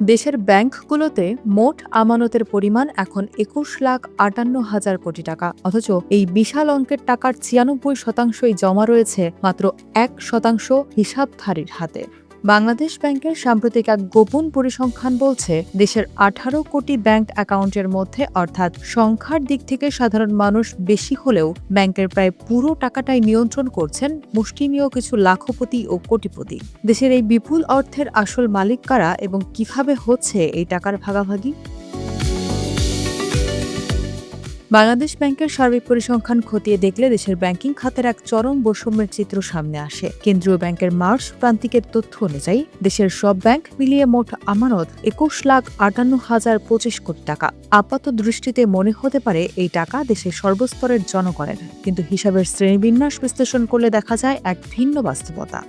দেশের ব্যাংকগুলোতে মোট আমানতের পরিমাণ এখন ২১,৫৮,০০০ কোটি টাকা। অথচ এই বিশাল অঙ্কের টাকার ৯৬% জমা রয়েছে মাত্র ১% হিসাবধারীর হাতে। বাংলাদেশ ব্যাংকের সাম্প্রতিক এক গোপন পরিসংখ্যান বলছে, দেশের ১৮ কোটি ব্যাংক অ্যাকাউন্টের মধ্যে, অর্থাৎ সংখ্যার দিক থেকে সাধারণ মানুষ বেশি হলেও ব্যাংকের প্রায় পুরো টাকাটাই নিয়ন্ত্রণ করছেন মুষ্টিমেয় কিছু লাখপতি ও কোটিপতি। দেশের এই বিপুল অর্থের আসল মালিক কারা এবং কিভাবে হচ্ছে এই টাকার ভাগাভাগি? বাংলাদেশ ব্যাংকের সার্বিক পরিসংখ্যান খতিয়ে দেখলে দেশের ব্যাংকিং খাতের এক চরম বৈষম্যের চিত্র সামনে আসে। কেন্দ্রীয় ব্যাংকের মার্চ প্রান্তিকের তথ্য অনুযায়ী দেশের সব ব্যাংক মিলিয়ে মোট আমানত ২১,৫৮,০২৫ কোটি টাকা। আপাত দৃষ্টিতে মনে হতে পারে এই টাকা দেশের সর্বস্তরের জনগণের, কিন্তু হিসাবের শ্রেণীবিন্যাস বিশ্লেষণ করলে দেখা যায় এক ভিন্ন বাস্তবতা।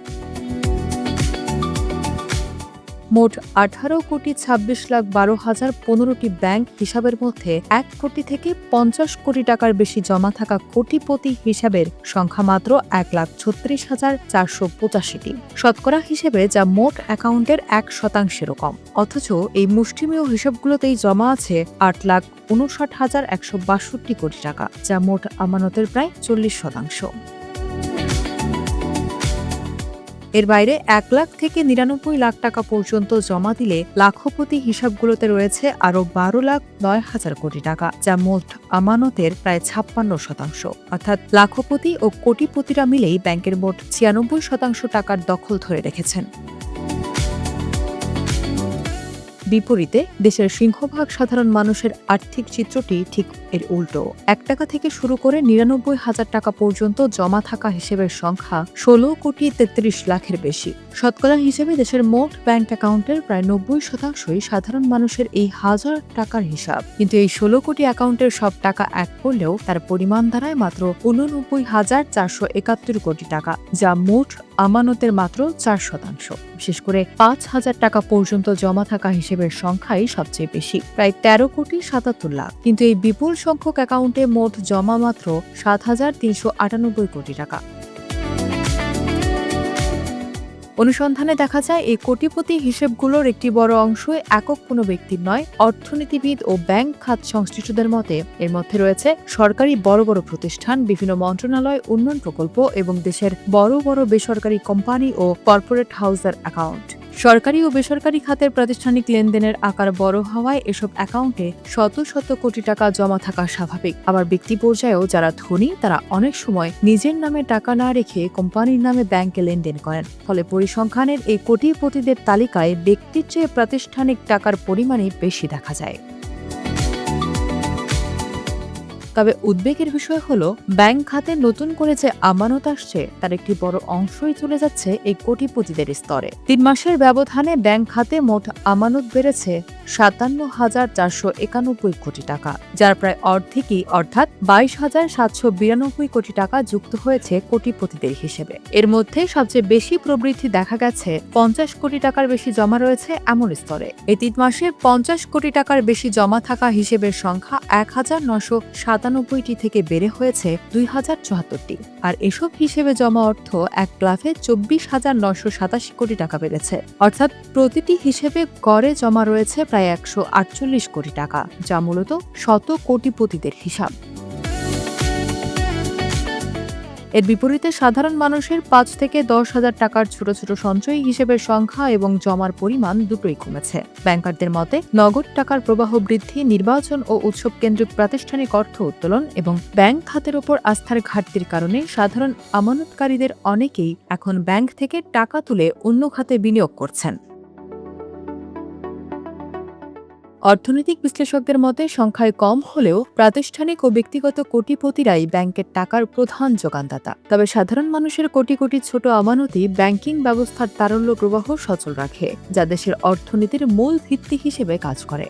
মোট ১৮,২৬,১২,০১৫টি ব্যাংক হিসাবের মধ্যে ১ কোটি থেকে ৫০ কোটি টাকার বেশি জমা থাকা কোটিপতি হিসাবের সংখ্যা মাত্র ১,৩৬,৪৮৫টি। শতকরা হিসেবে যা মোট অ্যাকাউন্টের ১%-এরও কম। অথচ এই মুষ্টিমেয় হিসাবগুলোতেই জমা আছে ৮,৫৯,১৬২ কোটি টাকা, যা মোট আমানতের প্রায় ৪০%। এর বাইরে ১ লাখ থেকে ৯৯ লাখ টাকা পর্যন্ত জমা দিলে লাখপতি হিসাবগুলোতে রয়েছে আরও ১২,০৯,০০০ কোটি টাকা, যা মোট আমানতের প্রায় ৫৬%। অর্থাৎ লাখপতি ও কোটিপতিরা মিলেই ব্যাংকের মোট ৯৬% টাকার দখল ধরে রেখেছেন। বিপরীতে দেশের সিংহভাগ সাধারণ মানুষের আর্থিক চিত্রটি ঠিক এর উল্টো। ১ টাকা থেকে শুরু করে ৯৯,০০০ টাকা পর্যন্ত জমা থাকা হিসেবের সংখ্যা ১৬,৩৩,০০,০০০-এর বেশি। শতকরা হিসেবে দেশের মোট ব্যাংক অ্যাকাউন্টের প্রায় ৯০%ই সাধারণ মানুষের এই হাজার টাকার হিসাব। কিন্তু এই ১৬ কোটি অ্যাকাউন্টের সব টাকা এক করলেও তার পরিমাণ দাঁড়ায় মাত্র ৮৯,৪৭১ কোটি টাকা, যা মোট আমানতের মাত্র ৪%। বিশেষ করে ৫,০০০ টাকা পর্যন্ত জমা থাকা হিসেবের সংখ্যাই সবচেয়ে বেশি, প্রায় ১৩,৭৭,০০,০০০। কিন্তু এই বিপুল সংখ্যক অ্যাকাউন্টে মোট জমা মাত্র ৭,৩৯৮ কোটি টাকা। অনুসন্ধানে দেখা যায়, এই কোটিপতি হিসেবগুলোর একটি বড় অংশই একক কোনো ব্যক্তির নয়। অর্থনীতিবিদ ও ব্যাংক খাত সংশ্লিষ্টদের মতে এর মধ্যে রয়েছে সরকারি বড় বড় প্রতিষ্ঠান, বিভিন্ন মন্ত্রণালয়, উন্নয়ন প্রকল্প এবং দেশের বড় বড় বেসরকারি কোম্পানি ও কর্পোরেট হাউসের অ্যাকাউন্ট। সরকারি ও বেসরকারি খাতের প্রাতিষ্ঠানিক লেনদেনের আকার বড় হওয়ায় এসব অ্যাকাউন্টে শত শত কোটি টাকা জমা থাকা স্বাভাবিক। আবার ব্যক্তি পর্যায়েও যারা ধনী, তারা অনেক সময় নিজের নামে টাকা না রেখে কোম্পানির নামে ব্যাংকে লেনদেন করেন। ফলে পরিসংখ্যানের এই কোটিপতিদের তালিকায় ব্যক্তির চেয়ে প্রাতিষ্ঠানিক টাকার পরিমাণই বেশি দেখা যায়। তবে উদ্বেগের বিষয় হলো, ব্যাংক খাতে নতুন করে যে আমানত আসছে তার একটি বড় অংশই চলে যাচ্ছে এই কোটিপতিদের স্তরে। ৩ মাসের ব্যবধানে ব্যাংক খাতে মোট আমানত বেড়েছে ৫৭,৪৯১ কোটি টাকা, যার প্রায় অর্ধেকই অর্থাৎ ২২,৭৯২ কোটি টাকা যুক্ত হয়েছে কোটিপতিদের হিসেবে। এর মধ্যে সবচেয়ে বেশি প্রবৃদ্ধি দেখা গেছে ৫০ কোটি টাকার বেশি জমা রয়েছে এমন স্তরে। এই ৩ মাসে ৫০ কোটি টাকার বেশি জমা থাকা হিসেবের সংখ্যা ১,৯৯৭টি থেকে বেড়ে হয়েছে ২,০৭৪টি। আর এসব হিসেবে জমা অর্থ এক লাফে ২৪,৯৮৭ কোটি টাকা বেড়েছে। অর্থাৎ প্রতিটি হিসেবে গড়ে জমা রয়েছে প্রায় ১৪৮ কোটি টাকা, যা মূলত শত কোটিপতিদের হিসাব। এর বিপরীতে সাধারণ মানুষের ৫ থেকে ১০,০০০ টাকার ছোট ছোট সঞ্চয়ী হিসেবের সংখ্যা এবং জমার পরিমাণ দুটোই কমেছে। ব্যাংকারদের মতে নগদ টাকার প্রবাহ বৃদ্ধি, নির্বাচন ও উৎসব কেন্দ্রিক প্রাতিষ্ঠানিক অর্থ উত্তোলন এবং ব্যাংক খাতের ওপর আস্থার ঘাটতির কারণে সাধারণ আমানতকারীদের অনেকেই এখন ব্যাংক থেকে টাকা তুলে অন্য খাতে বিনিয়োগ করছেন। অর্থনৈতিক বিশ্লেষকদের মতে সংখ্যায় কম হলেও প্রাতিষ্ঠানিক ও ব্যক্তিগত কোটিপতিরাই ব্যাংকের টাকার প্রধান যোগানদাতা। তবে সাধারণ মানুষের কোটি কোটি ছোট আমানতই ব্যাংকিং ব্যবস্থার তারল্য প্রবাহ সচল রাখে, যা দেশের অর্থনীতির মূল ভিত্তি হিসেবে কাজ করে।